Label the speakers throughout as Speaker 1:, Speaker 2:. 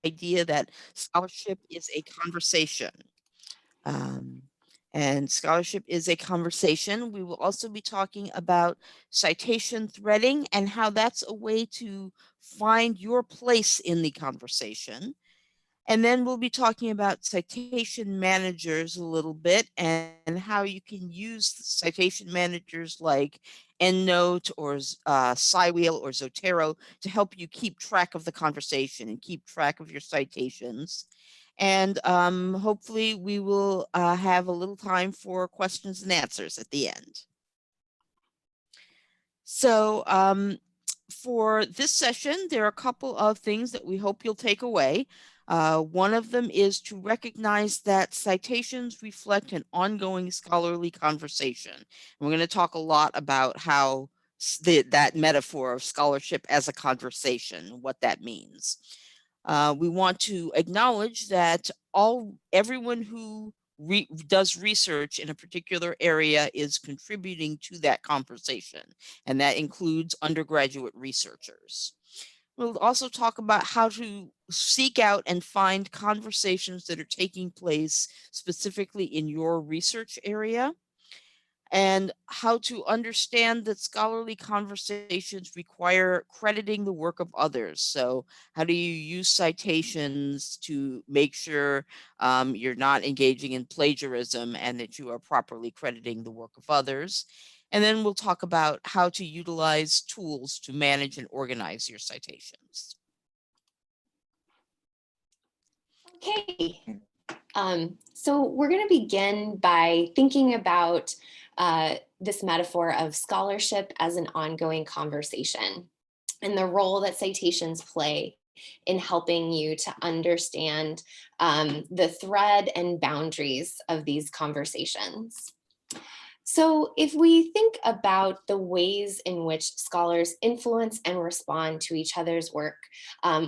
Speaker 1: idea that scholarship is a conversation. Um, and scholarship is a conversation. We will also be talking about citation threading and how that's a way to find your place in the conversation. And then we'll be talking about citation managers a little bit and how you can use citation managers like EndNote or SciWheel or Zotero to help you keep track of the conversation and keep track of your citations. And hopefully we will have a little time for questions and answers at the end. So for this session, there are a couple of things that we hope you'll take away. One of them is to recognize that citations reflect an ongoing scholarly conversation. And we're going to talk a lot about how that metaphor of scholarship as a conversation, what that means. We want to acknowledge that everyone who does research in a particular area is contributing to that conversation, and that includes undergraduate researchers. We'll also talk about how to seek out and find conversations that are taking place specifically in your research area, and how to understand that scholarly conversations require crediting the work of others. So how do you use citations to make sure you're not engaging in plagiarism and that you are properly crediting the work of others? And then we'll talk about how to utilize tools to manage and organize your citations.
Speaker 2: Okay, so we're going to begin by thinking about this metaphor of scholarship as an ongoing conversation and the role that citations play in helping you to understand the thread and boundaries of these conversations. So if we think about the ways in which scholars influence and respond to each other's work,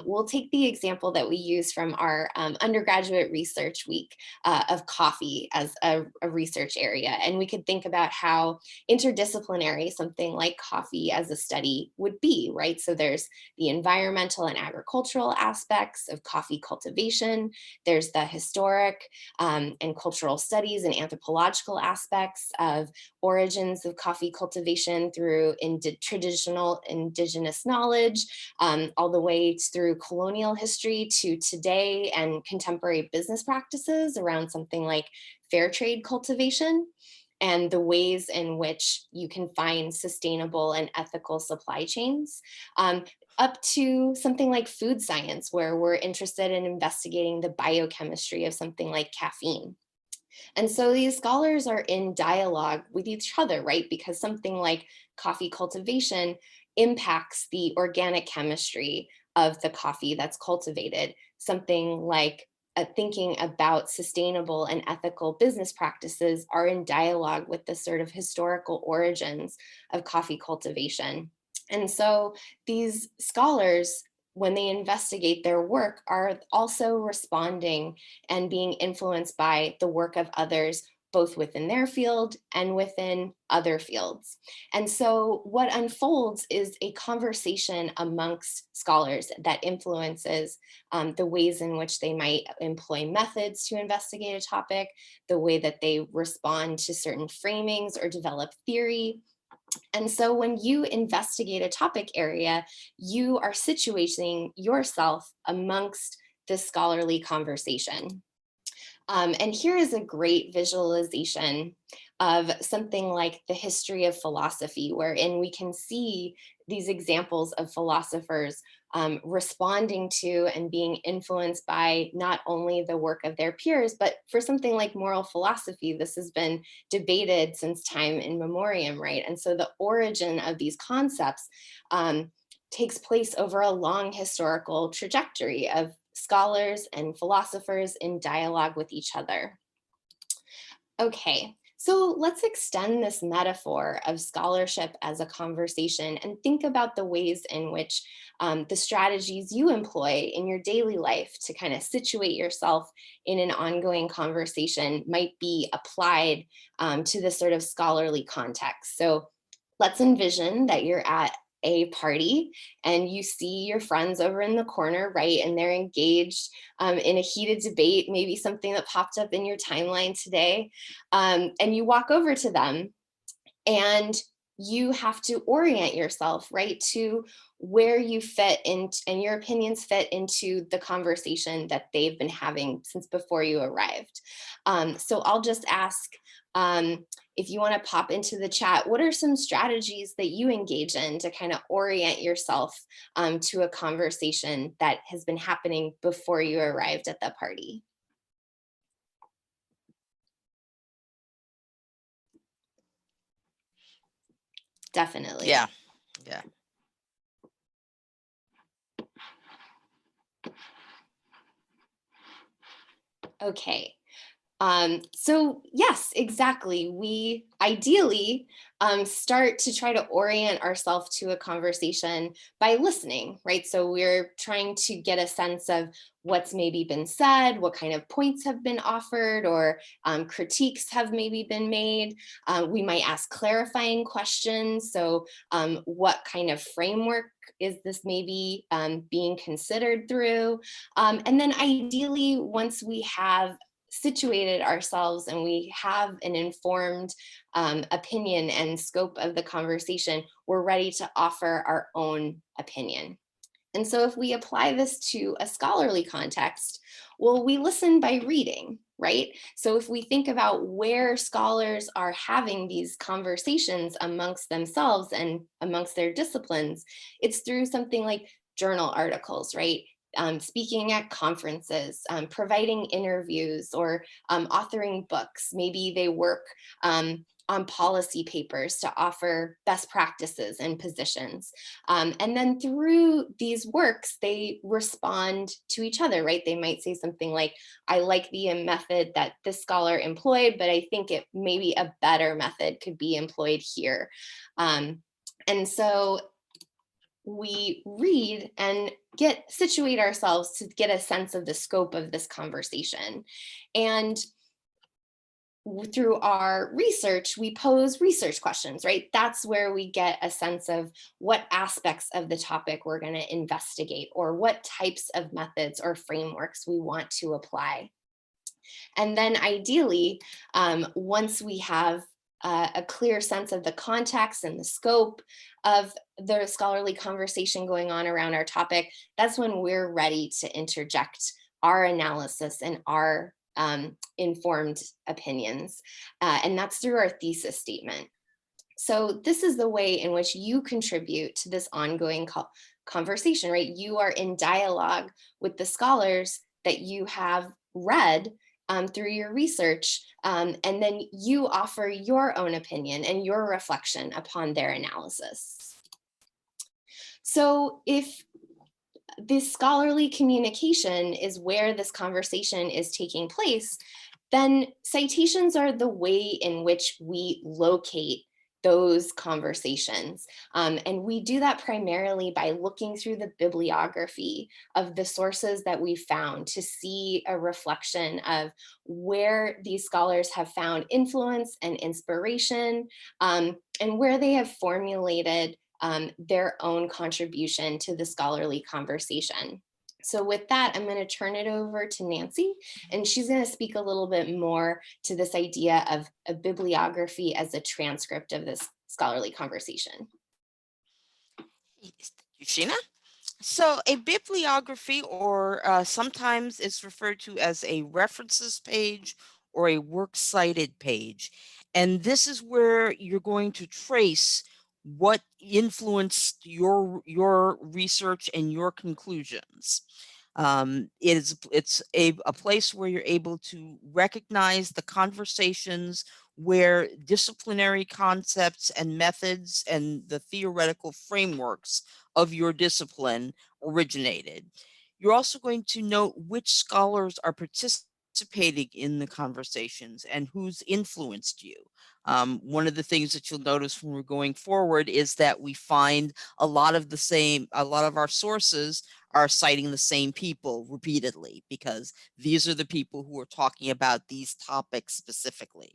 Speaker 2: we'll take the example that we use from our undergraduate research week of coffee as a research area. And we could think about how interdisciplinary something like coffee as a study would be, right? So there's the environmental and agricultural aspects of coffee cultivation. There's the historic and cultural studies and anthropological aspects of origins of coffee cultivation through traditional indigenous knowledge, all the way through colonial history to today and contemporary business practices around something like fair trade cultivation, and the ways in which you can find sustainable and ethical supply chains, up to something like food science, where we're interested in investigating the biochemistry of something like caffeine. And so these scholars are in dialogue with each other, right? Because something like coffee cultivation impacts the organic chemistry of the coffee that's cultivated. Something like thinking about sustainable and ethical business practices are in dialogue with the sort of historical origins of coffee cultivation. And so these scholars, when they investigate their work, are also responding and being influenced by the work of others, both within their field and within other fields. And so what unfolds is a conversation amongst scholars that influences the ways in which they might employ methods to investigate a topic, the way that they respond to certain framings or develop theory. And so when you investigate a topic area, you are situating yourself amongst this scholarly conversation. And here is a great visualization of something like the history of philosophy, wherein we can see these examples of philosophers responding to and being influenced by not only the work of their peers, but for something like moral philosophy, this has been debated since time immemorial, right? And so the origin of these concepts takes place over a long historical trajectory of scholars and philosophers in dialogue with each other. Okay, so let's extend this metaphor of scholarship as a conversation and think about the ways in which the strategies you employ in your daily life to kind of situate yourself in an ongoing conversation might be applied to this sort of scholarly context. So let's envision that you're at a party and you see your friends over in the corner, right? And they're engaged in a heated debate, maybe something that popped up in your timeline today. And you walk over to them and you have to orient yourself, right, to where you fit in and your opinions fit into the conversation that they've been having since before you arrived. So I'll just ask, if you want to pop into the chat, what are some strategies that you engage in to kind of orient yourself to a conversation that has been happening before you arrived at the party? Definitely.
Speaker 1: Yeah.
Speaker 2: Okay. So yes, exactly. We ideally start to try to orient ourselves to a conversation by listening, right? So we're trying to get a sense of what's maybe been said, what kind of points have been offered, or critiques have maybe been made. We might ask clarifying questions. So what kind of framework is this maybe being considered through? And then ideally, once we have situated ourselves and we have an informed opinion and scope of the conversation, we're ready to offer our own opinion. And so if we apply this to a scholarly context, well, we listen by reading, right? So if we think about where scholars are having these conversations amongst themselves and amongst their disciplines, it's through something like journal articles, right? Speaking at conferences, providing interviews, or authoring books. Maybe they work on policy papers to offer best practices and positions. And then through these works, they respond to each other, right? They might say something like, I like the method that this scholar employed, but I think it maybe a better method could be employed here. And so we read and situate ourselves to get a sense of the scope of this conversation. And through our research, we pose research questions, right? That's where we get a sense of what aspects of the topic we're going to investigate, or what types of methods or frameworks we want to apply. And then ideally, once we have a clear sense of the context and the scope of the scholarly conversation going on around our topic, that's when we're ready to interject our analysis and our informed opinions. And that's through our thesis statement. So this is the way in which you contribute to this ongoing conversation, right? You are in dialogue with the scholars that you have read through your research, and then you offer your own opinion and your reflection upon their analysis. So if this scholarly communication is where this conversation is taking place, then citations are the way in which we locate those conversations. And we do that primarily by looking through the bibliography of the sources that we found to see a reflection of where these scholars have found influence and inspiration, and where they have formulated their own contribution to the scholarly conversation. So with that, I'm going to turn it over to Nancy, and she's going to speak a little bit more to this idea of a bibliography as a transcript of this scholarly conversation.
Speaker 1: Sheena? So a bibliography, or sometimes it's referred to as a references page or a works cited page. And this is where you're going to trace what influenced your research and your conclusions. It's a place where you're able to recognize the conversations where disciplinary concepts and methods and the theoretical frameworks of your discipline originated. You're also going to note which scholars are participating in the conversations and who's influenced you. One of the things that you'll notice when we're going forward is that we find a lot of our sources are citing the same people repeatedly, because these are the people who are talking about these topics specifically.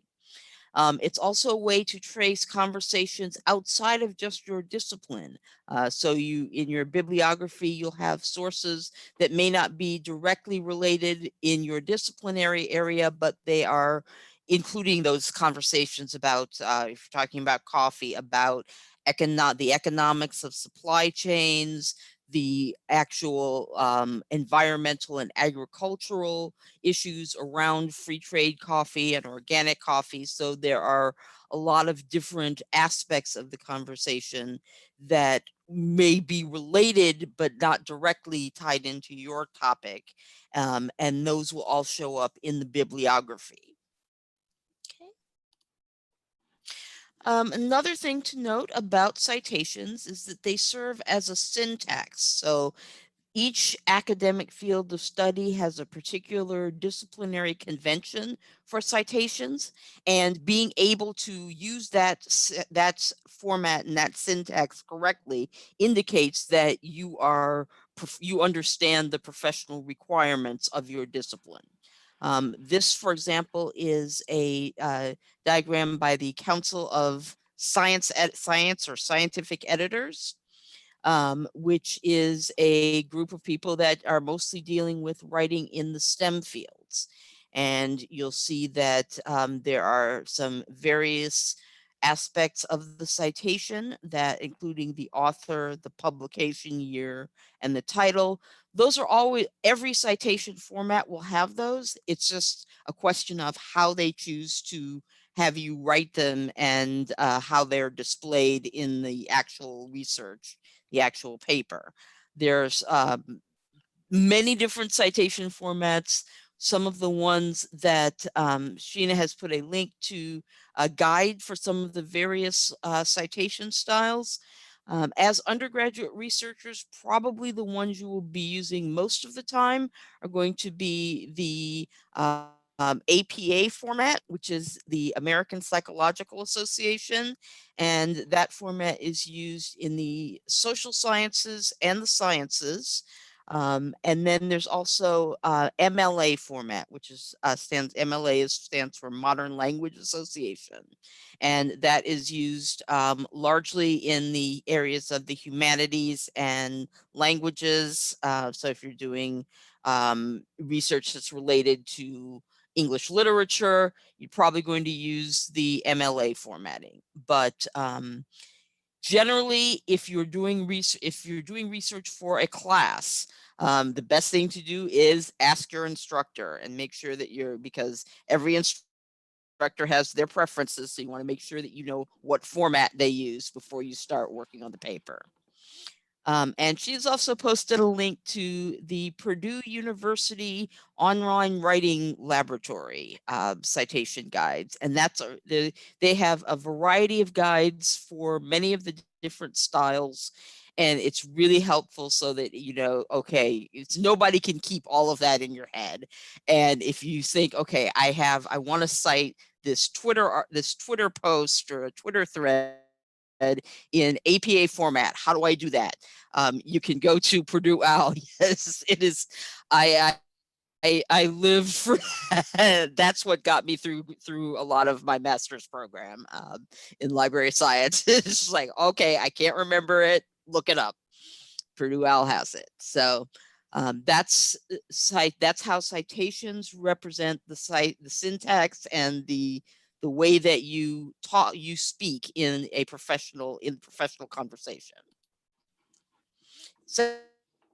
Speaker 1: It's also a way to trace conversations outside of just your discipline. So in your bibliography, you'll have sources that may not be directly related in your disciplinary area, but they are including those conversations about, if you're talking about coffee, about the economics of supply chains, the actual environmental and agricultural issues around free trade coffee and organic coffee. So there are a lot of different aspects of the conversation that may be related but not directly tied into your topic. And those will all show up in the bibliography. Okay. Another thing to note about citations is that they serve as a syntax. So each academic field of study has a particular disciplinary convention for citations, and being able to use that format and that syntax correctly indicates that you understand the professional requirements of your discipline. This, for example, is a diagram by the Council of Science or Scientific Editors, which is a group of people that are mostly dealing with writing in the STEM fields. And you'll see that there are some various aspects of the citation, that including the author, the publication year, and the title. Those are always, every citation format will have those. It's just a question of how they choose to have you write them, and how they're displayed in the actual research, the actual paper. There's many different citation formats. Some of the ones that Sheena has put a link to a guide for some of the various citation styles. As undergraduate researchers, probably the ones you will be using most of the time are going to be the APA format, which is the American Psychological Association. And that format is used in the social sciences and the sciences. And then there's also MLA format, which is stands for Modern Language Association. And that is used largely in the areas of the humanities and languages. So if you're doing research that's related to English literature, you're probably going to use the MLA formatting. But generally, if you're doing research for a class, the best thing to do is ask your instructor and make sure that because every instructor has their preferences, so you want to make sure that you know what format they use before you start working on the paper. And she's also posted a link to the Purdue University Online Writing Laboratory citation guides. And they have a variety of guides for many of the different styles. And it's really helpful so that, okay, nobody can keep all of that in your head. And if you think, okay, I want to cite this Twitter post or a Twitter thread in APA format. How do I do that? You can go to Purdue OWL. Yes, it is. I lived for that's what got me through a lot of my master's program in library science. It's just like, okay, I can't remember it. Look it up. Purdue OWL has it. So that's how citations represent the syntax and the way that you speak in professional conversation.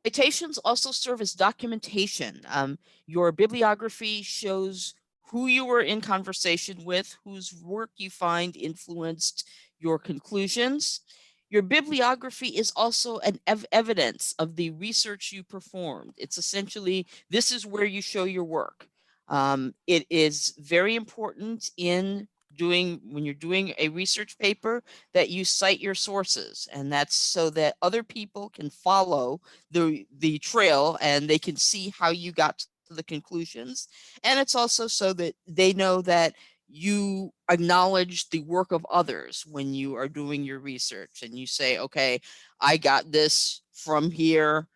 Speaker 1: Citations also serve as documentation. Your bibliography shows who you were in conversation with, whose work you find influenced your conclusions. Your bibliography is also an evidence of the research you performed. It's essentially, this is where you show your work. It is very important when you're doing a research paper, that you cite your sources, and that's so that other people can follow the trail and they can see how you got to the conclusions. And it's also so that they know that you acknowledge the work of others when you are doing your research, and you say, okay, I got this from here.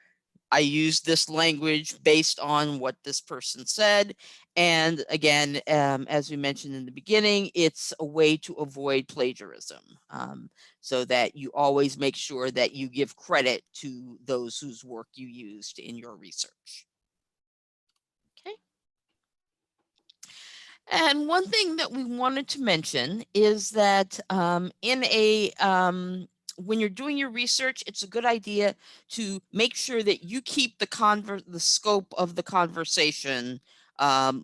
Speaker 1: I use this language based on what this person said. And again, as we mentioned in the beginning, it's a way to avoid plagiarism, so that you always make sure that you give credit to those whose work you used in your research. Okay. And one thing that we wanted to mention is that when you're doing your research, it's a good idea to make sure that you keep the scope of the conversation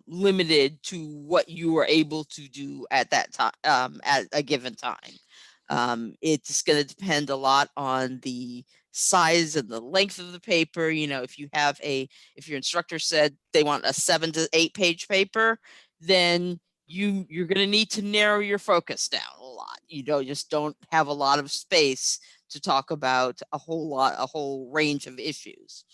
Speaker 1: limited to what you are able to do at that time, at a given time. It's going to depend a lot on the size and the length of the paper. You know, if your instructor said they want a 7 to 8 page paper, then you're going to need to narrow your focus down a lot. You just don't have a lot of space to talk about a whole range of issues.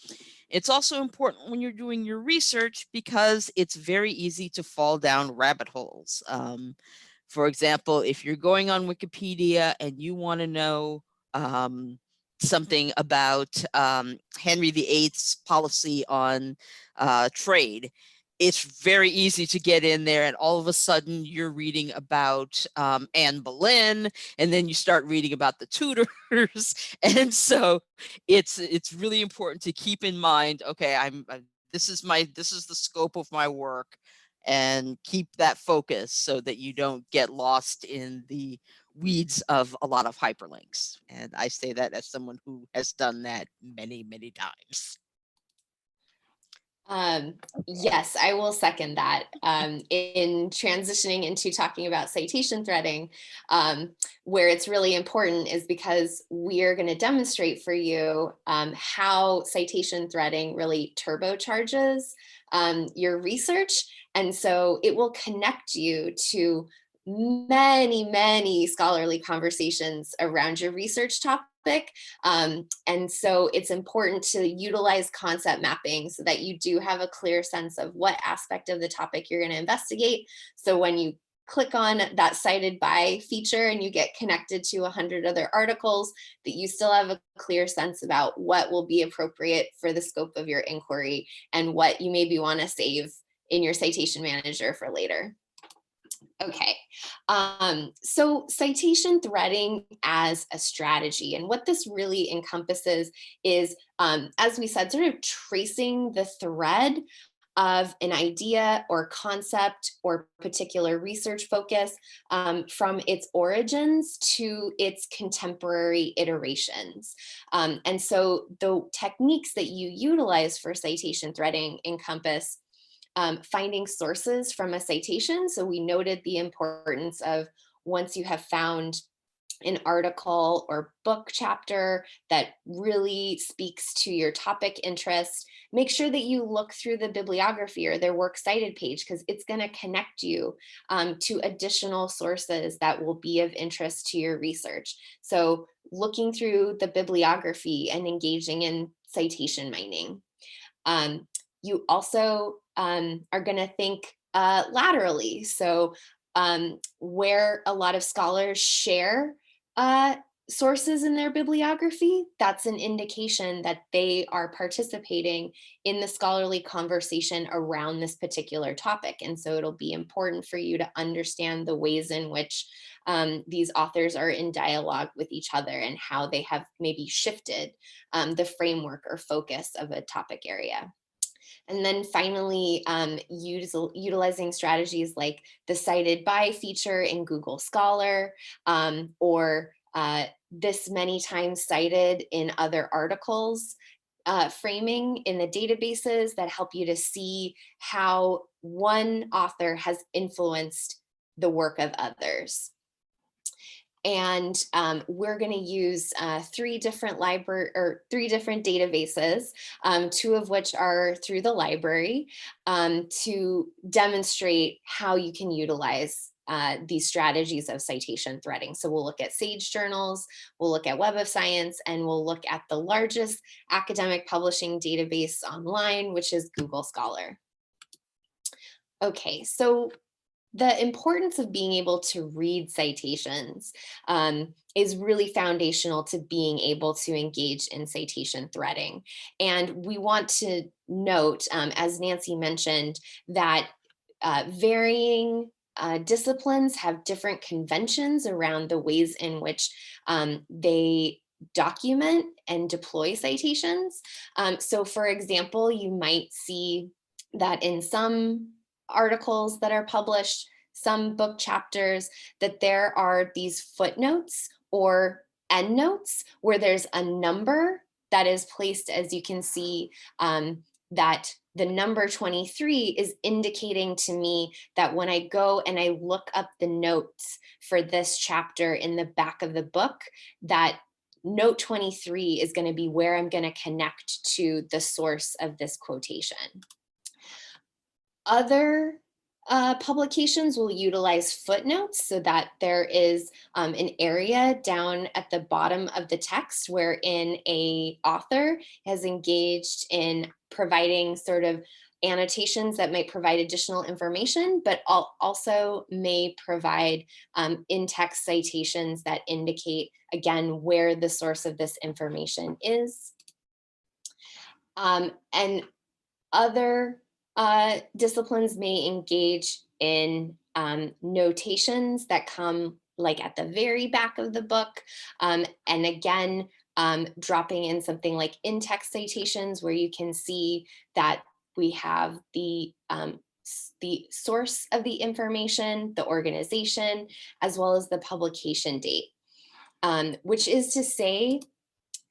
Speaker 1: It's also important when you're doing your research because it's very easy to fall down rabbit holes. For example, if you're going on Wikipedia and you want to know something about Henry VIII's policy on trade, it's very easy to get in there and all of a sudden you're reading about Anne Boleyn, and then you start reading about the Tudors. And so it's really important to keep in mind, okay, this is the scope of my work, and keep that focus so that you don't get lost in the weeds of a lot of hyperlinks. And I say that as someone who has done that many, many times.
Speaker 2: Yes, I will second that. In transitioning into talking about citation threading, where it's really important is because we are going to demonstrate for you how citation threading really turbocharges your research. And so it will connect you to many, many scholarly conversations around your research topic. And so it's important to utilize concept mapping so that you do have a clear sense of what aspect of the topic you're going to investigate. So when you click on that cited by feature and you get connected to 100 other articles, that you still have a clear sense about what will be appropriate for the scope of your inquiry and what you maybe want to save in your citation manager for later. Okay, so citation threading as a strategy, and what this really encompasses is, as we said, sort of tracing the thread of an idea or concept or particular research focus from its origins to its contemporary iterations. And so the techniques that you utilize for citation threading encompass finding sources from a citation. So we noted the importance of, once you have found an article or book chapter that really speaks to your topic interest, make sure that you look through the bibliography or their works cited page, because it's going to connect you to additional sources that will be of interest to your research. So looking through the bibliography and engaging in citation mining. You also are going to think laterally. So where a lot of scholars share sources in their bibliography, that's an indication that they are participating in the scholarly conversation around this particular topic. And so it'll be important for you to understand the ways in which these authors are in dialogue with each other and how they have maybe shifted the framework or focus of a topic area. And then finally, utilizing strategies like the cited by feature in Google Scholar, or this many times cited in other articles, framing in the databases that help you to see how one author has influenced the work of others. And we're going to use three different databases, two of which are through the library, to demonstrate how you can utilize these strategies of citation threading. So we'll look at SAGE journals, we'll look at Web of Science, and we'll look at the largest academic publishing database online, which is Google Scholar. Okay, so the importance of being able to read citations is really foundational to being able to engage in citation threading. And we want to note, as Nancy mentioned, that varying disciplines have different conventions around the ways in which they document and deploy citations. So for example, you might see that in some articles that are published, some book chapters, that there are these footnotes or endnotes where there's a number that is placed, as you can see, that the number 23 is indicating to me that when I go and I look up the notes for this chapter in the back of the book, that note 23 is going to be where I'm going to connect to the source of this quotation. Other publications will utilize footnotes so that there is an area down at the bottom of the text wherein a author has engaged in providing sort of annotations that might provide additional information, but also may provide in-text citations that indicate, again, where the source of this information is. And other disciplines may engage in notations that come like at the very back of the book. And again, dropping in something like in-text citations where you can see that we have the source of the information, the organization, as well as the publication date, which is to say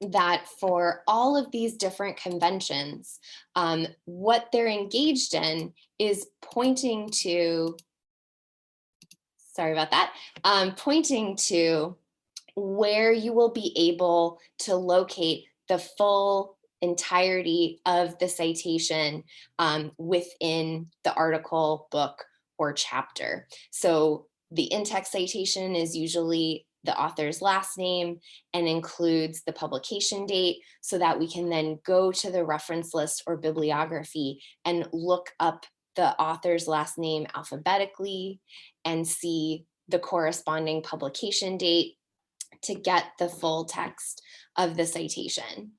Speaker 2: that for all of these different conventions, what they're engaged in is pointing to, sorry about that, pointing to where you will be able to locate the full entirety of the citation within the article, book, or chapter. So the in-text citation is usually the author's last name and includes the publication date so that we can then go to the reference list or bibliography and look up the author's last name alphabetically and see the corresponding publication date to get the full text of the citation.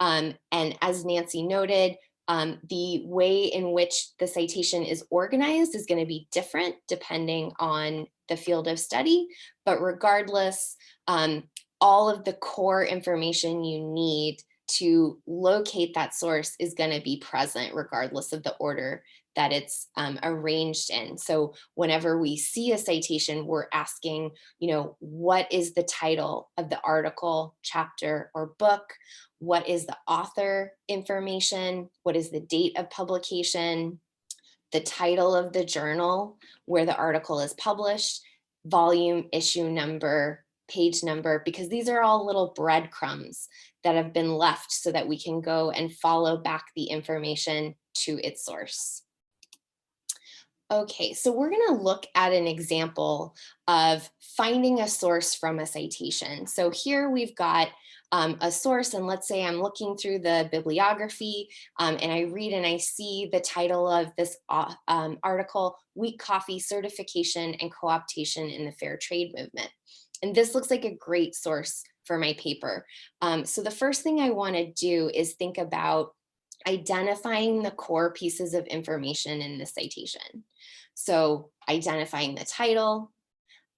Speaker 2: And as Nancy noted, the way in which the citation is organized is going to be different depending on the field of study, but regardless, all of the core information you need to locate that source is going to be present regardless of the order that it's arranged in. So whenever we see a citation, we're asking, what is the title of the article, chapter, or book? What is the author information? What is the date of publication? The title of the journal where the article is published, volume, issue number, page number, because these are all little breadcrumbs that have been left so that we can go and follow back the information to its source. Okay, so we're going to look at an example of finding a source from a citation. So here we've got a source, and let's say I'm looking through the bibliography and I read and I see the title of this article, Weak Coffee Certification and Co-optation in the Fair Trade Movement. And this looks like a great source for my paper. So the first thing I want to do is think about identifying the core pieces of information in the citation. So identifying the title,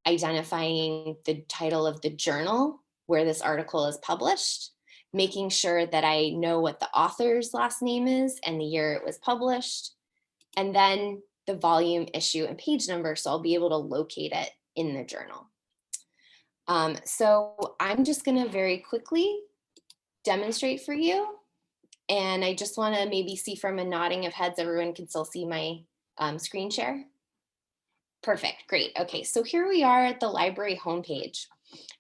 Speaker 2: identifying the title of the journal where this article is published, making sure that I know what the author's last name is and the year it was published, and then the volume, issue, and page number, so I'll be able to locate it in the journal. So I'm just going to very quickly demonstrate for you. And I just want to maybe see from a nodding of heads, everyone can still see my screen share. Perfect, great. Okay, so here we are at the library homepage.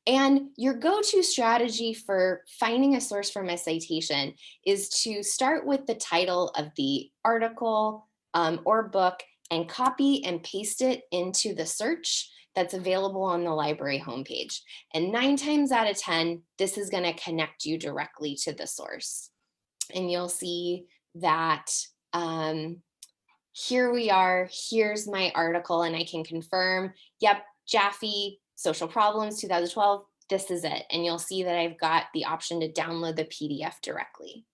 Speaker 2: And your go-to strategy for finding a source from a citation is to start with the title of the article or book and copy and paste it into the search that's available on the library homepage. And 9 times out of 10, this is going to connect you directly to the source. And you'll see that here we are, here's my article, and I can confirm, yep, Jaffe, Social Problems, 2012, this is it. And you'll see that I've got the option to download the PDF directly.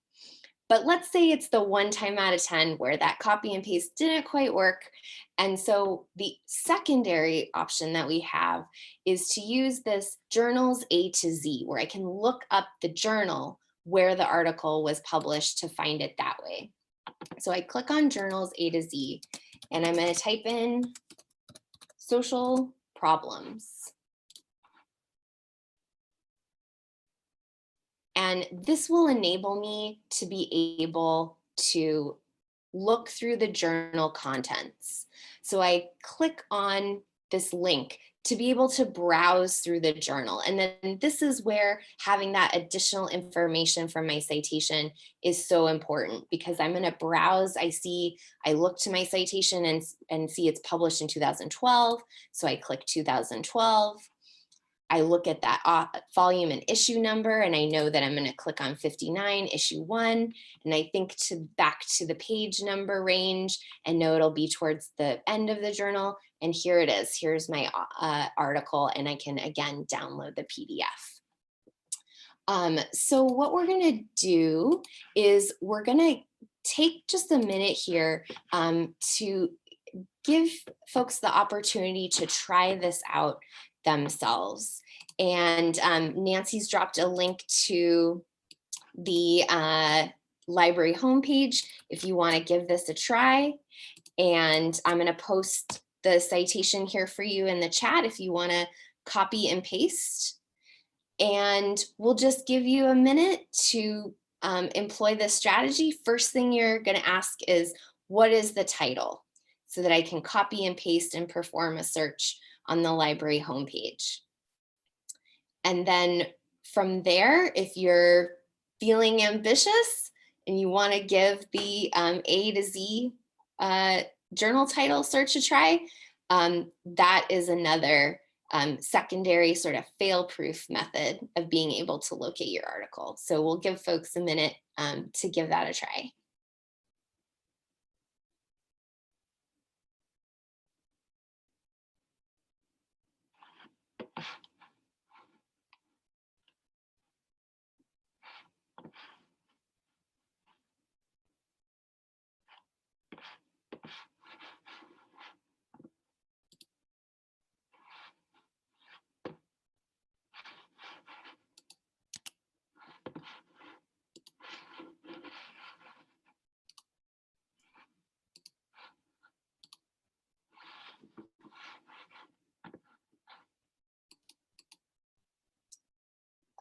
Speaker 2: But let's say it's the one time out of 10 where that copy and paste didn't quite work. And so the secondary option that we have is to use this journals A to Z, where I can look up the journal where the article was published to find it that way. So I click on journals A to Z, and I'm going to type in social problems. And this will enable me to be able to look through the journal contents. So I click on this link to be able to browse through the journal. And then this is where having that additional information from my citation is so important, because I'm going to browse. I look to my citation and see it's published in 2012. So I click 2012. I look at that volume and issue number, and I know that I'm going to click on 59, issue 1, and I think back to the page number range and know it'll be towards the end of the journal. And here it is. Here's my article, and I can again download the PDF. So what we're going to do is we're going to take just a minute here to give folks the opportunity to try this out themselves. And Nancy's dropped a link to the library homepage if you want to give this a try. And I'm going to post the citation here for you in the chat if you want to copy and paste. And we'll just give you a minute to employ this strategy. First thing you're going to ask is, what is the title? So that I can copy and paste and perform a search on the library homepage. And then from there, if you're feeling ambitious and you want to give the A to Z journal title search a try, that is another secondary sort of fail-proof method of being able to locate your article. So we'll give folks a minute to give that a try.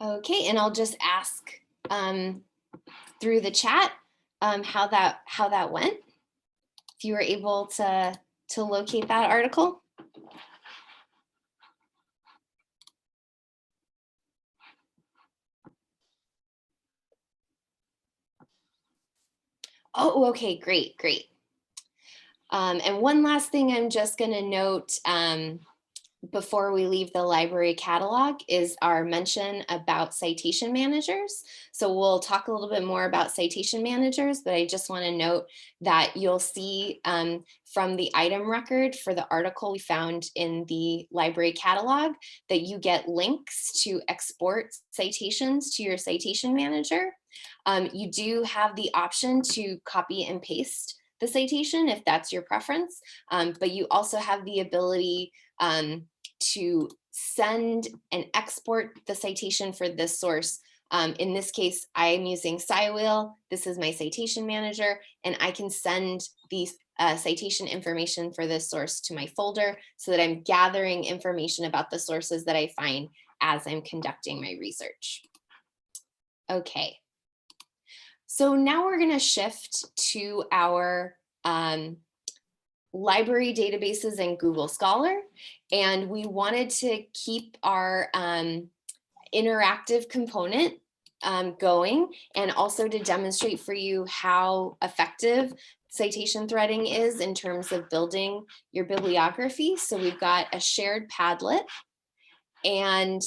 Speaker 2: Okay, and I'll just ask through the chat how that went. If you were able to locate that article. Oh, okay, great. And one last thing I'm just going to note before we leave the library catalog is our mention about citation managers. So we'll talk a little bit more about citation managers, but I just want to note that you'll see from the item record for the article we found in the library catalog that you get links to export citations to your citation manager. You do have the option to copy and paste the citation if that's your preference, but you also have the ability to send and export the citation for this source. In this case, I'm using SciWheel. This is my citation manager, and I can send the citation information for this source to my folder so that I'm gathering information about the sources that I find as I'm conducting my research. Okay. So now we're going to shift to our library databases in Google Scholar, and we wanted to keep our interactive component going, and also to demonstrate for you how effective citation threading is in terms of building your bibliography. So we've got a shared Padlet, and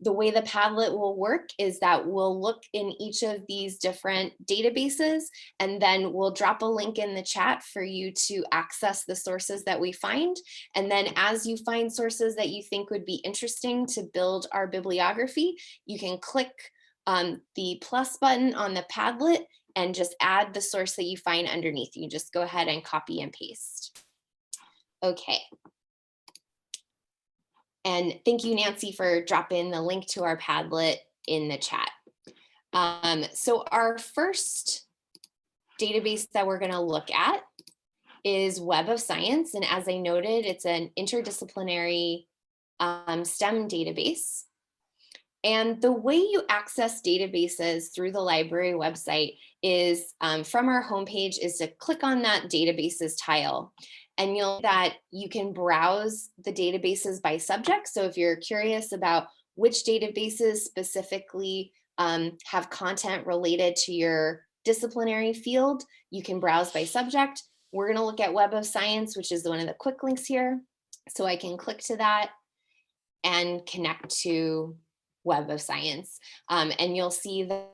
Speaker 2: The way the Padlet will work is that we'll look in each of these different databases, and then we'll drop a link in the chat for you to access the sources that we find. And then as you find sources that you think would be interesting to build our bibliography, you can click the plus button on the Padlet and just add the source that you find underneath. You just go ahead and copy and paste. Okay. And thank you, Nancy, for dropping the link to our Padlet in the chat. So our first database that we're going to look at is Web of Science. And as I noted, it's an interdisciplinary STEM database. And the way you access databases through the library website is from our homepage is to click on that databases tile. And you'll see that you can browse the databases by subject. So if you're curious about which databases specifically have content related to your disciplinary field, you can browse by subject. We're going to look at Web of Science, which is one of the quick links here. So I can click to that and connect to Web of Science. And you'll see that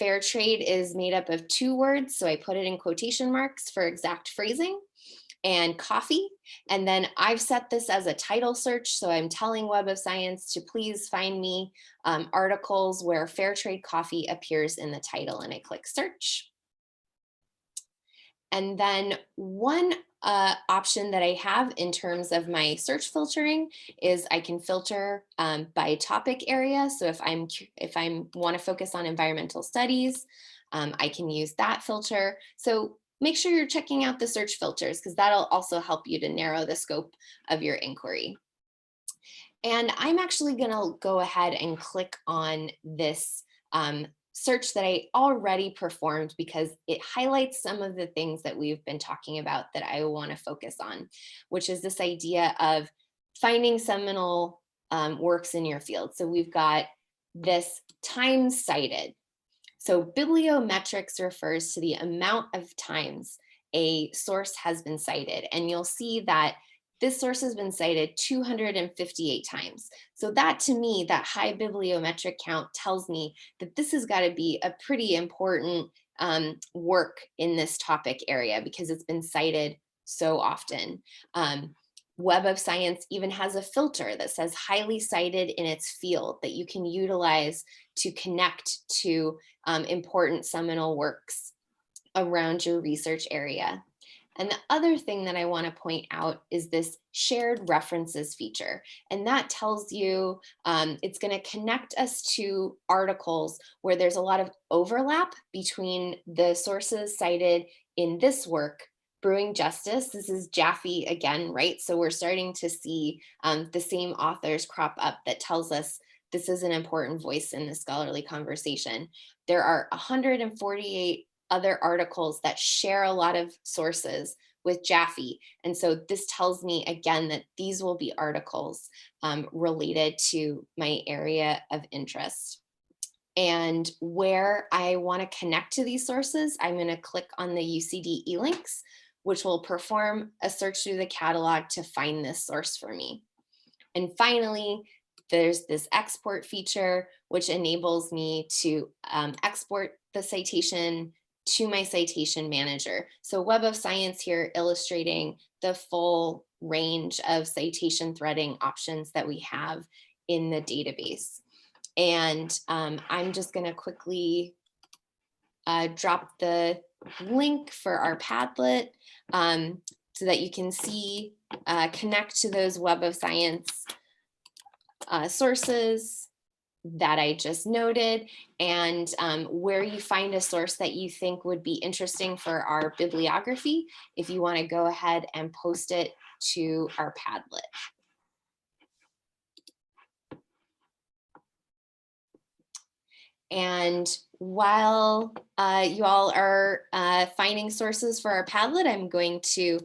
Speaker 2: fair trade is made up of 2 words. So I put it in quotation marks for exact phrasing, and coffee. And then I've set this as a title search. So I'm telling Web of Science to please find me articles where fair trade coffee appears in the title, and I click search. And then one option that I have in terms of my search filtering is I can filter by topic area. So if I want to focus on environmental studies, I can use that filter. So make sure you're checking out the search filters, because that'll also help you to narrow the scope of your inquiry. And I'm actually going to go ahead and click on this search that I already performed, because it highlights some of the things that we've been talking about that I want to focus on, which is this idea of finding seminal works in your field. So we've got this times cited. So bibliometrics refers to the amount of times a source has been cited. And you'll see that this source has been cited 258 times. So that, to me, that high bibliometric count tells me that this has got to be a pretty important work in this topic area, because it's been cited so often. Web of Science even has a filter that says highly cited in its field that you can utilize to connect to important seminal works around your research area. And the other thing that I want to point out is this shared references feature. And that tells you it's going to connect us to articles where there's a lot of overlap between the sources cited in this work. Brewing Justice, this is Jaffe again, right? So we're starting to see the same authors crop up that tells us this is an important voice in the scholarly conversation. There are 148 other articles that share a lot of sources with Jaffe. And so this tells me again that these will be articles related to my area of interest. And where I want to connect to these sources, I'm going to click on the UCD e-links, which will perform a search through the catalog to find this source for me. And finally, there's this export feature, which enables me to export the citation to my citation manager. So Web of Science here illustrating the full range of citation threading options that we have in the database. And I'm just going to quickly drop the link for our Padlet so that you can see, connect to those Web of Science sources that I just noted, and where you find a source that you think would be interesting for our bibliography, if you want to go ahead and post it to our Padlet. And while you all are finding sources for our Padlet, I'm going to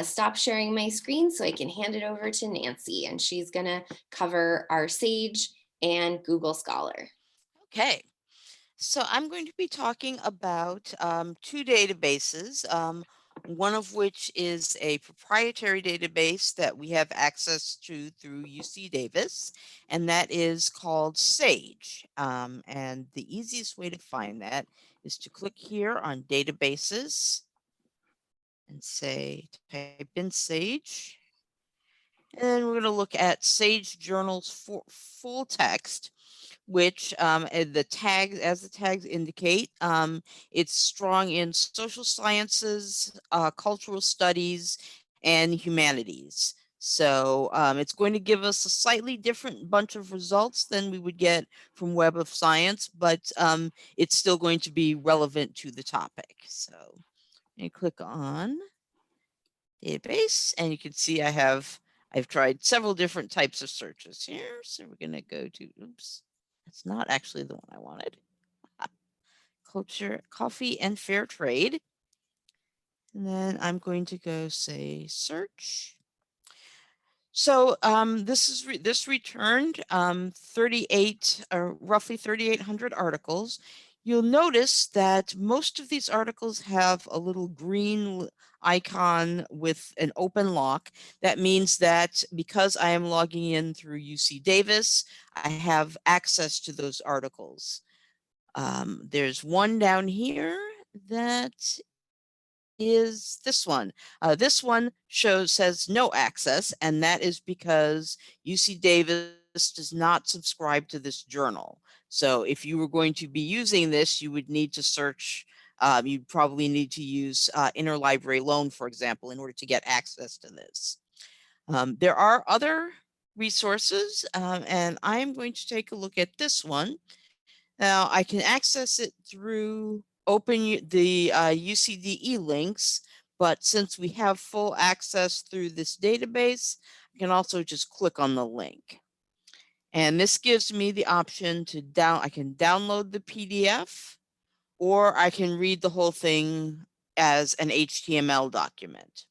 Speaker 2: stop sharing my screen so I can hand it over to Nancy, and she's going to cover our Sage and Google Scholar.
Speaker 1: Okay, so I'm going to be talking about 2 databases. one of which is a proprietary database that we have access to through UC Davis, and that is called SAGE. And the easiest way to find that is to click here on databases and say, type in SAGE. And then we're going to look at SAGE Journals for full text, which the tags indicate, it's strong in social sciences, cultural studies, and humanities. So it's going to give us a slightly different bunch of results than we would get from Web of Science, but it's still going to be relevant to the topic. So you click on database, and you can see I've tried several different types of searches here. So we're going to go to, oops, that's not actually the one I wanted. Culture, coffee, and fair trade. And then I'm going to go say search. So this returned 38 or roughly 3,800 articles. You'll notice that most of these articles have a little green icon with an open lock. That means that because I am logging in through UC Davis, I have access to those articles. There's one down here that is this one. This one says no access, and that is because UC Davis does not subscribe to this journal. So if you were going to be using this, you would need to search. You'd probably need to use interlibrary loan, for example, in order to get access to this. There are other resources, and I'm going to take a look at this one. Now I can access it through the UCDE links, but since we have full access through this database, I can also just click on the link. And this gives me the option to I can download the PDF, or I can read the whole thing as an HTML document.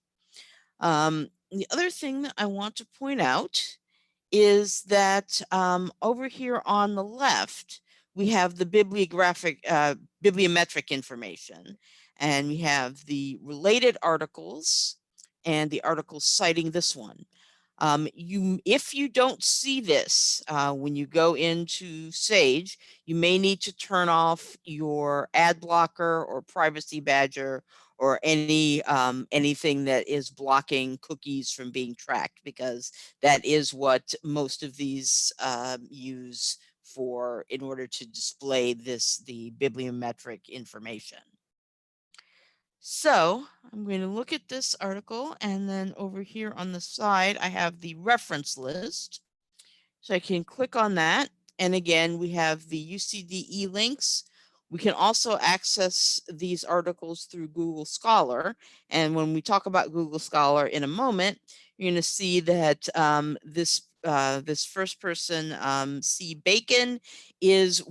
Speaker 1: The other thing that I want to point out is that over here on the left, we have the bibliometric information, and we have the related articles and the articles citing this one. If you don't see this when you go into Sage, you may need to turn off your ad blocker or privacy badger or anything that is blocking cookies from being tracked, because that is what most of these use in order to display the bibliometric information. So I'm going to look at this article, and then over here on the side, I have the reference list. So I can click on that. And again, we have the UCDE links. We can also access these articles through Google Scholar. And when we talk about Google Scholar in a moment, you're going to see that this first person, C. Bacon, is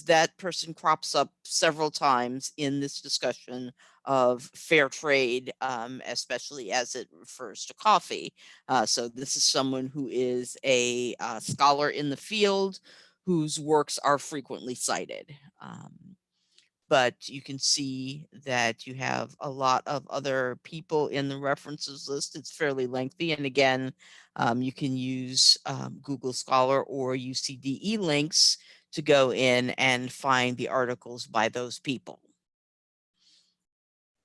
Speaker 1: that person crops up several times in this discussion of fair trade, especially as it refers to coffee. So this is someone who is a scholar in the field whose works are frequently cited. But you can see that you have a lot of other people in the references list. It's fairly lengthy. And again, you can use Google Scholar or UCDE links to go in and find the articles by those people.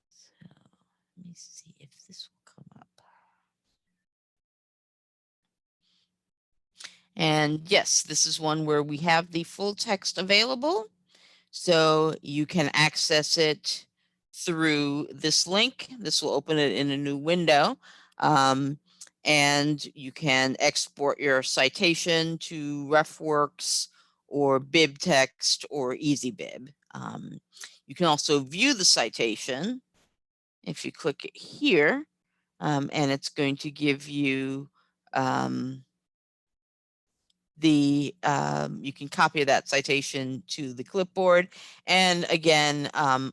Speaker 1: So let me see if this will come up. And yes, this is one where we have the full text available. So you can access it through this link. This will open it in a new window. And you can export your citation to RefWorks or BibText or EasyBib. You can also view the citation if you click it here, and it's going to give you you can copy that citation to the clipboard. And again,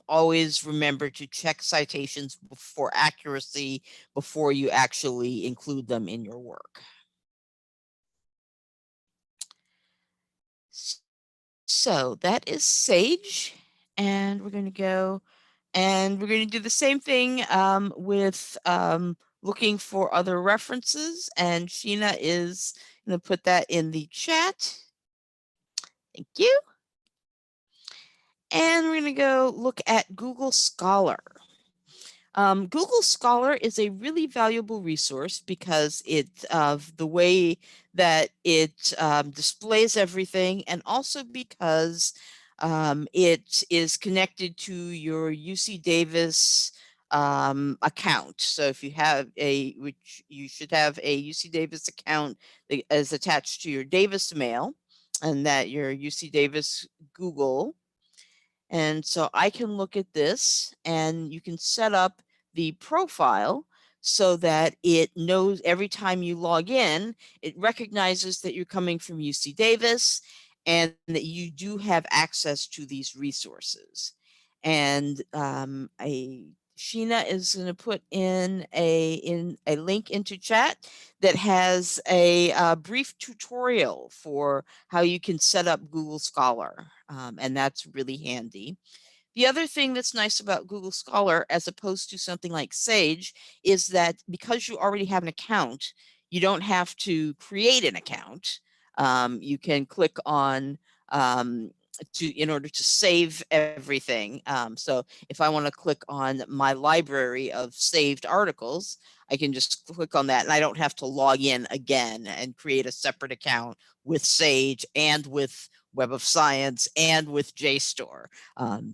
Speaker 1: always remember to check citations for accuracy before you actually include them in your work. So that is Sage, and we're going to go And we're going to do the same thing with looking for other references. And Sheena is going to put that in the chat. Thank you. And we're going to go look at Google Scholar. Google Scholar is a really valuable resource because of the way that it displays everything, and also because it is connected to your UC Davis account. So if you have which you should have a UC Davis account that is attached to your Davis mail, and that your UC Davis Google. And so I can look at this, and you can set up the profile so that it knows every time you log in, it recognizes that you're coming from UC Davis and that you do have access to these resources. And Sheena is going to put in a link into chat that has a brief tutorial for how you can set up Google Scholar, and that's really handy. The other thing that's nice about Google Scholar, as opposed to something like Sage, is that because you already have an account, you don't have to create an account. You can click on in order to save everything. So if I want to click on my library of saved articles, I can just click on that, and I don't have to log in again and create a separate account with Sage and with Web of Science and with JSTOR.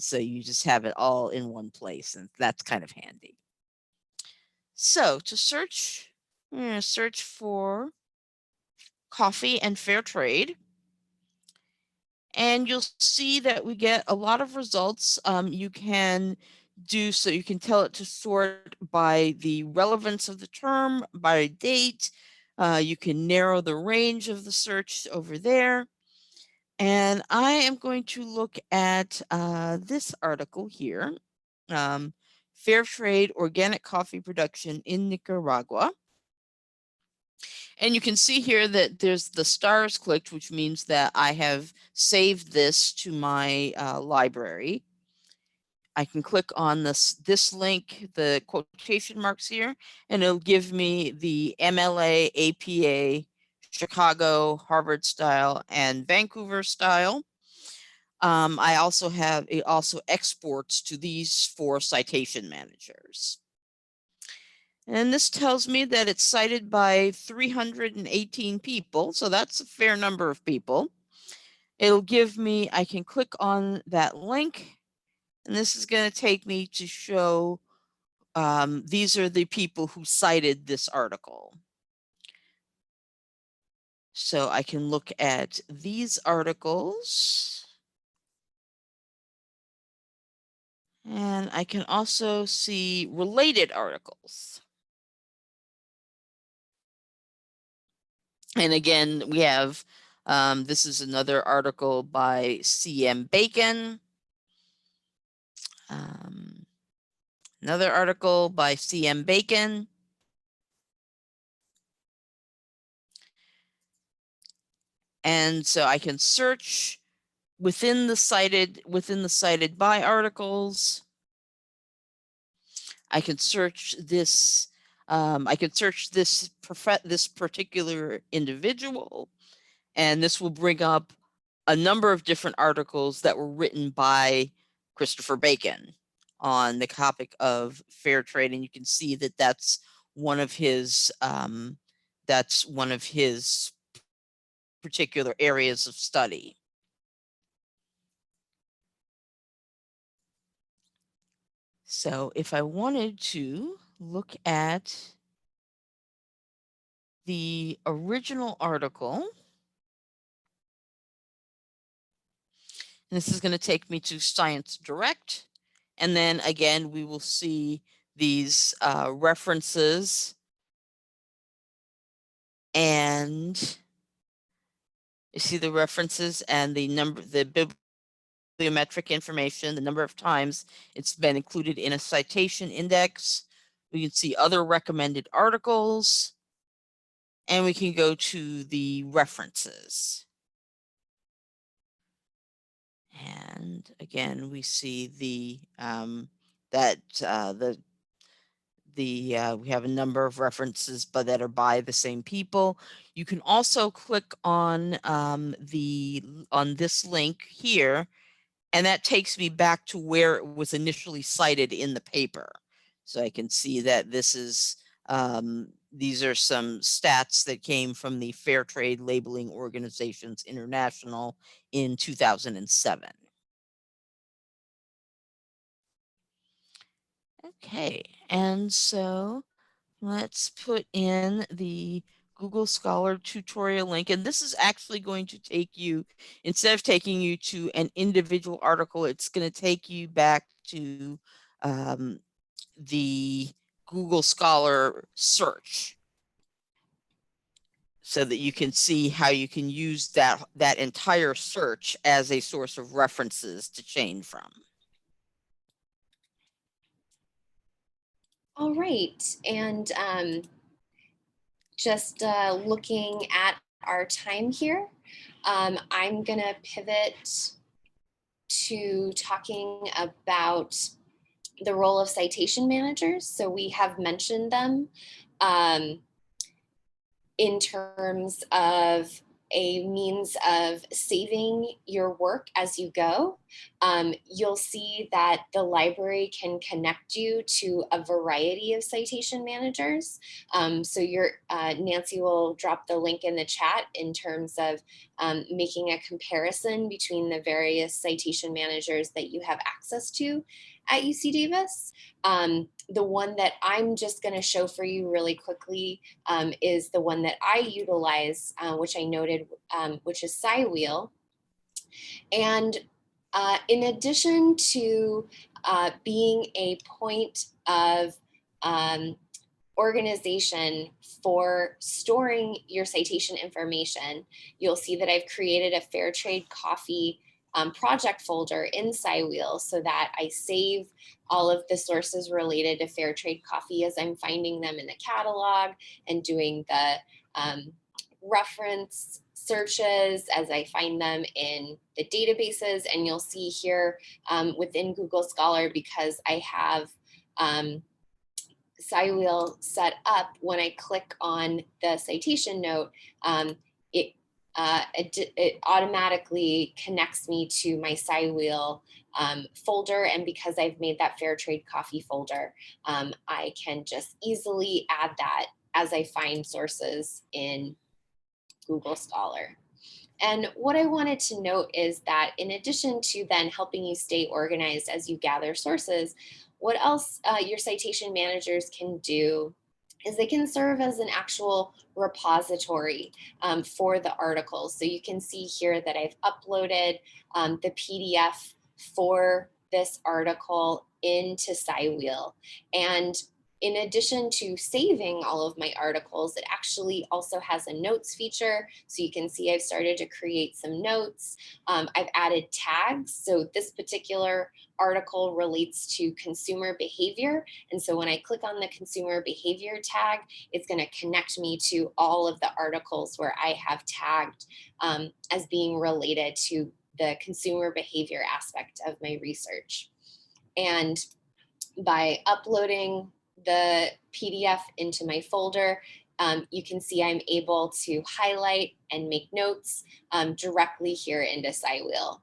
Speaker 1: So you just have it all in one place, and that's kind of handy. So to search, I'm going to search for coffee and fair trade. And you'll see that we get a lot of results. You can tell it to sort by the relevance of the term, by date. You can narrow the range of the search over there. And I am going to look at this article here, Fair Trade Organic Coffee Production in Nicaragua. And you can see here that there's the stars clicked, which means that I have saved this to my library. I can click on this link, the quotation marks here, and it'll give me the MLA, APA, Chicago, Harvard style, and Vancouver style. I also have, it also exports to these 4 citation managers. And this tells me that it's cited by 318 people, so that's a fair number of people. It'll give me, I can click on that link, and this is going to take me to show these are the people who cited this article. So I can look at these articles. And I can also see related articles. And again, we have, this is another article by C.M. Bacon. Another article by C.M. Bacon. And so I can search within the cited by articles. I can search this. I can search this particular individual, and this will bring up a number of different articles that were written by Christopher Bacon on the topic of fair trade, and you can see that that's one of his particular areas of study. So if I wanted to look at the original article, this is going to take me to Science Direct. And then again, we will see these references, and you see the references and the number, the bibliometric information, the number of times it's been included in a citation index. We can see other recommended articles, and we can go to the references. And again, we see the that we have a number of references, but that are by the same people. You can also click on this link here, and that takes me back to where it was initially cited in the paper. So I can see that this is these are some stats that came from the Fair Trade Labeling Organizations International in 2007. Okay, and so let's put in the Google Scholar tutorial link, and this is actually going to take you, instead of taking you to an individual article, it's going to take you back to the Google Scholar search, so that you can see how you can use that entire search as a source of references to chain from.
Speaker 2: All right, and just looking at our time here, I'm gonna pivot to talking about the role of citation managers. So we have mentioned them in terms of a means of saving your work as you go. You'll see that the library can connect you to a variety of citation managers. So Nancy will drop the link in the chat in terms of making a comparison between the various citation managers that you have access to at UC Davis. The one that I'm just going to show for you really quickly is the one that I utilize, which I noted, which is SciWheel. And in addition to being a point of organization for storing your citation information, you'll see that I've created a Fair Trade Coffee project folder in SciWheel so that I save all of the sources related to fair trade coffee as I'm finding them in the catalog and doing the reference searches as I find them in the databases. And you'll see here within Google Scholar, because I have SciWheel set up, when I click on the citation note, it automatically connects me to my SciWheel folder. And because I've made that Fair Trade Coffee folder, I can just easily add that as I find sources in Google Scholar. And what I wanted to note is that in addition to then helping you stay organized as you gather sources, what else your citation managers can do is they can serve as an actual repository for the articles. So you can see here that I've uploaded the PDF for this article into SciWheel. And in addition to saving all of my articles, it actually also has a notes feature. So you can see I've started to create some notes. I've added tags. So this particular article relates to consumer behavior. And so when I click on the consumer behavior tag, it's going to connect me to all of the articles where I have tagged as being related to the consumer behavior aspect of my research. And by uploading the PDF into my folder, you can see I'm able to highlight and make notes directly here into SciWheel.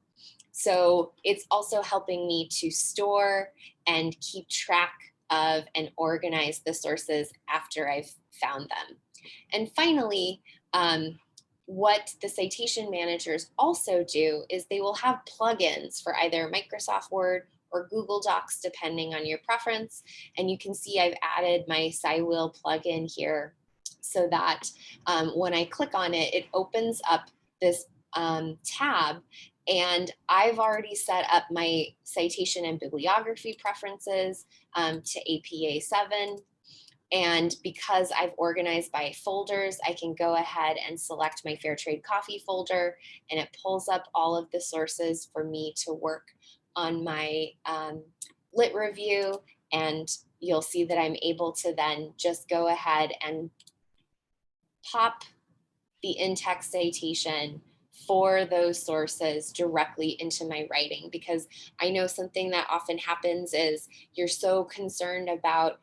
Speaker 2: So it's also helping me to store and keep track of and organize the sources after I've found them. And finally, what the citation managers also do is they will have plugins for either Microsoft Word or Google Docs, depending on your preference. And you can see I've added my SciWheel plugin here so that when I click on it, it opens up this tab. And I've already set up my citation and bibliography preferences to APA 7. And because I've organized by folders, I can go ahead and select my Fair Trade Coffee folder, and it pulls up all of the sources for me to work on my lit review. And you'll see that I'm able to then just go ahead and pop the in-text citation for those sources directly into my writing, because I know something that often happens is you're so concerned about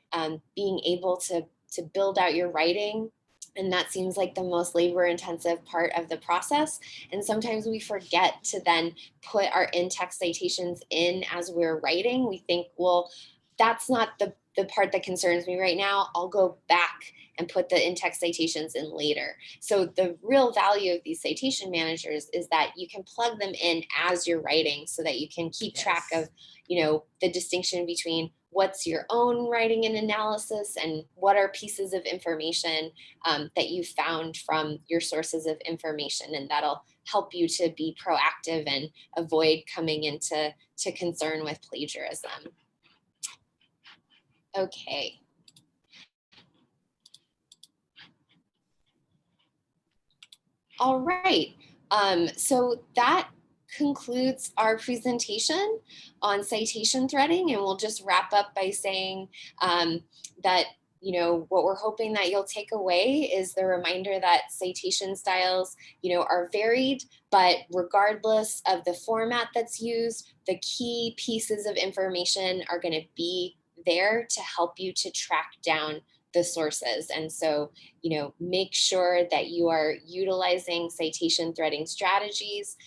Speaker 2: being able to build out your writing, and that seems like the most labor intensive part of the process. And sometimes we forget to then put our in-text citations in as we're writing. We think, well, that's not the part that concerns me right now. I'll go back and put the in-text citations in later. So the real value of these citation managers is that you can plug them in as you're writing, so that you can keep track of, the distinction between what's your own writing and analysis and what are pieces of information that you found from your sources of information. And that'll help you to be proactive and avoid coming into concern with plagiarism. Okay. All right. So that concludes our presentation on citation threading, and we'll just wrap up by saying that what we're hoping that you'll take away is the reminder that citation styles are varied, but regardless of the format that's used, the key pieces of information are going to be there to help you to track down the sources. And so make sure that you are utilizing citation threading strategies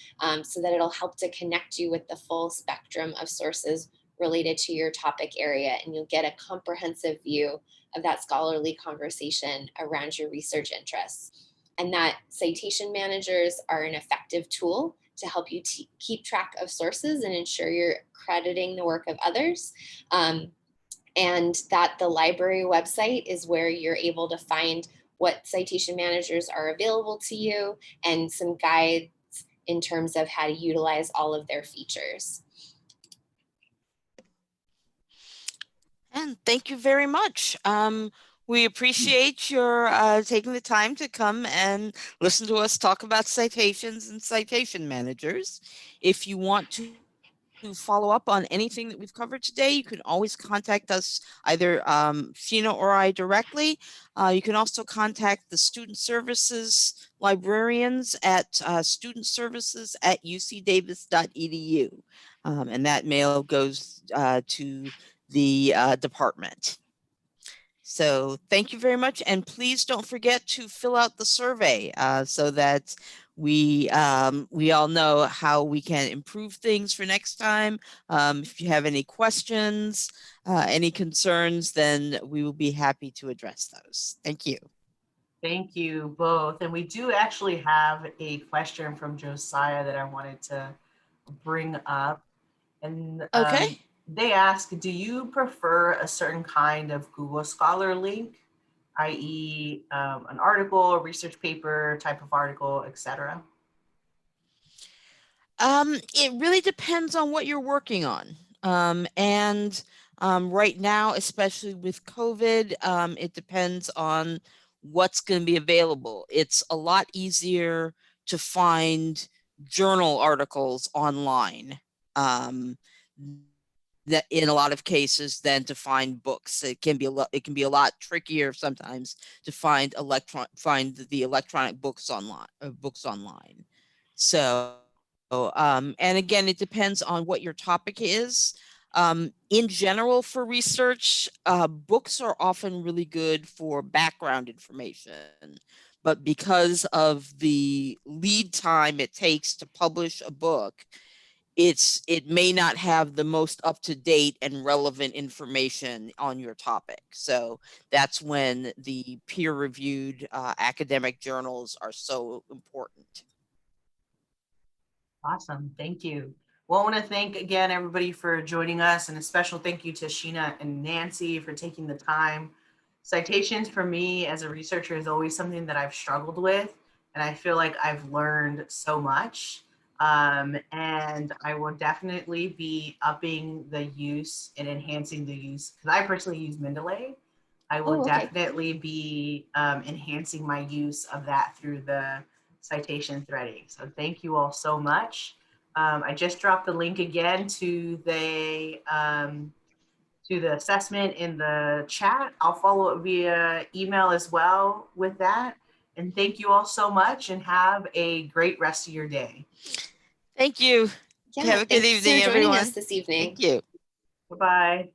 Speaker 2: so that it'll help to connect you with the full spectrum of sources related to your topic area, and you'll get a comprehensive view of that scholarly conversation around your research interests. And that citation managers are an effective tool to help you keep track of sources and ensure you're crediting the work of others. And that the library website is where you're able to find what citation managers are available to you and some guides in terms of how to utilize all of their features.
Speaker 1: And thank you very much. We appreciate your taking the time to come and listen to us talk about citations and citation managers. If you want to follow up on anything that we've covered today, you can always contact us, either Sheena or I directly. You can also contact the student services librarians at studentservices@ucdavis.edu. And that mail goes to the department. So thank you very much. And please don't forget to fill out the survey so that we all know how we can improve things for next time. If you have any questions, any concerns, then we will be happy to address those. Thank you.
Speaker 3: Thank you both. And we do actually have a question from Josiah that I wanted to bring up. And
Speaker 1: Okay.
Speaker 3: they ask, do you prefer a certain kind of Google Scholar link, i.e. An article, a research paper, type of article, etc.?
Speaker 1: It really depends on what you're working on. And right now, especially with COVID, it depends on what's going to be available. It's a lot easier to find journal articles online that in a lot of cases than to find books. It can be a lot trickier sometimes to find the electronic books online. So and again, it depends on what your topic is. In general, for research, books are often really good for background information, but because of the lead time it takes to publish a book, it may not have the most up-to-date and relevant information on your topic. So that's when the peer-reviewed academic journals are so important.
Speaker 3: Awesome, thank you. Well, I want to thank again everybody for joining us, and a special thank you to Sheena and Nancy for taking the time. Citations for me as a researcher is always something that I've struggled with, and I feel like I've learned so much. And I will definitely be upping the use and enhancing the use, because I personally use Mendeley. I will definitely be enhancing my use of that through the citation threading. So thank you all so much. I just dropped the link again to the assessment in the chat. I'll follow it via email as well with that. And thank you all so much and have a great rest of your day.
Speaker 1: Thank you.
Speaker 2: Yeah,
Speaker 1: Have a good
Speaker 2: thanks
Speaker 1: evening,
Speaker 2: for joining
Speaker 1: everyone.
Speaker 2: us this evening.
Speaker 1: Thank you.
Speaker 3: Bye-bye.